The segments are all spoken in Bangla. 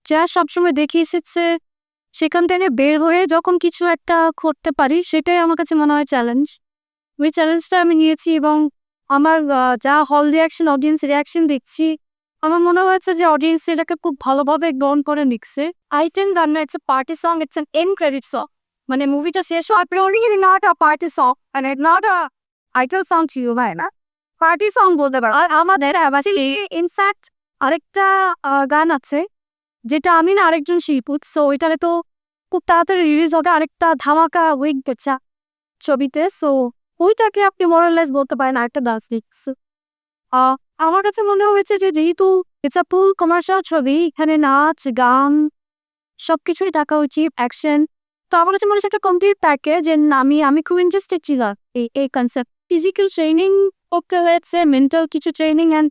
যা সবসময় দেখে এসেছে সেখান থেকে বের হয়ে যখন কিছু একটা করতে পারি সেটাই আমার কাছে মনে হয় চ্যালেঞ্জ। ওই চ্যালেঞ্জটা আমি নিয়েছি এবং আমার যা হল রিঅ্যাকশন, অডিয়েন্স রিঅ্যাকশন দেখছি, আমার মনে হয়েছে যে অডিয়েন্স এটাকে খুব ভালোভাবে গ্রহণ করে নিচ্ছে। I think that it's a party song, it's an end credit song. মানে মুভিটা শেষ হওয়ার পরে really not a party song and not a item song ছিল ভাই না, পার্টি সং বলতে পারো। আর আমাদের ইনফ্যাক্ট আরেকটা গান আছে যেটা আমি না আরেকজন শিল্পী, সো ওইটারে তো খুব তাড়াতাড়ি রিলিজ হবে আরেকটা ধামাকা উইক পেছা ছবিতে। সো ওইটাকে আপনি মোরালেস বলতে পারেন আরেকটা ডান্স লিখস। আমার কাছে মনে হয়েছে যে যেহেতু ইটস আ ফুল কমার্শিয়াল ছবি, এখানে নাচ গান সবকিছুই থাকা উচিত, অ্যাকশন। তো আমার কাছে মনে হচ্ছে একটা কমপ্লিট প্যাকেজ। আমি খুব ইন্টারেস্টেড ছিলাম এই কনসেপ্ট। ফিজিক্যাল ট্রেনিং করতে হয়েছে, মেন্টাল কিছু training, and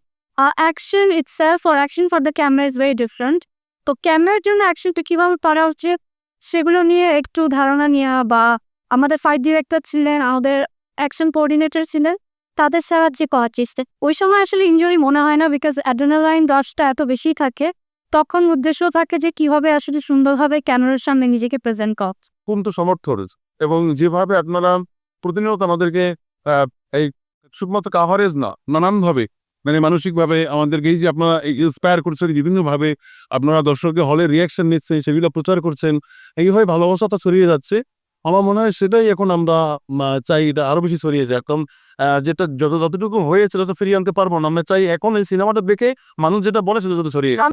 action itself or action for the camera is very different. তো ক্যামেরার জন্য অ্যাকশনটা কীভাবে করা উচিত সেগুলো নিয়ে একটু ধারণা নেওয়া, বা আমাদের ফাইট ডিরেক্টর ছিলেন, আমাদের অ্যাকশন কোঅর্ডিনেটর ছিলেন, তাদের সাহায্যে করার চেষ্টা। ওই সময় আসলে ইনজুরি মনে হয় না, বিকজ অ্যাড্রেনালাইন রশটা এত বেশি থাকে। তখন উদ্দেশ্য থাকে যে কিভাবে আসলে সুন্দরভাবে ক্যামেরার সামনে নিজেকে প্রেজেন্ট করা। তো সমর্থ রয়েছে এবং যেভাবে আপনারা প্রতিনিয়ত আমাদেরকে এই শুধুমাত্র কাভারেজ না, নানানভাবে মানে মানসিকভাবে আমাদেরকে এই যে আপনারা ইন্সপায়ার করছেন, বিভিন্নভাবে আপনারা দর্শকের হলে রিয়াকশন নিচ্ছেন, সেগুলো প্রচার করছেন, এইভাবে ভালোবাসাটা ছড়িয়ে যাচ্ছে। আমার মনে হয় সেটাই এখন আমরা চাই এটা আরো বেশি ছড়িয়ে যায়। কারণ যেটা যতটুকু হয়েছে তত ফিরিয়ে আনতে পারবো না। আমরা চাই এখন এই সিনেমাটা দেখে মানুষ যেটা বলে সেটা যত ছড়িয়ে যায়।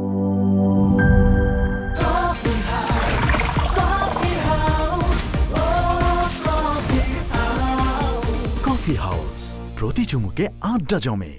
কফি হাউস, প্রতি চুমুকে আড্ডা জমে।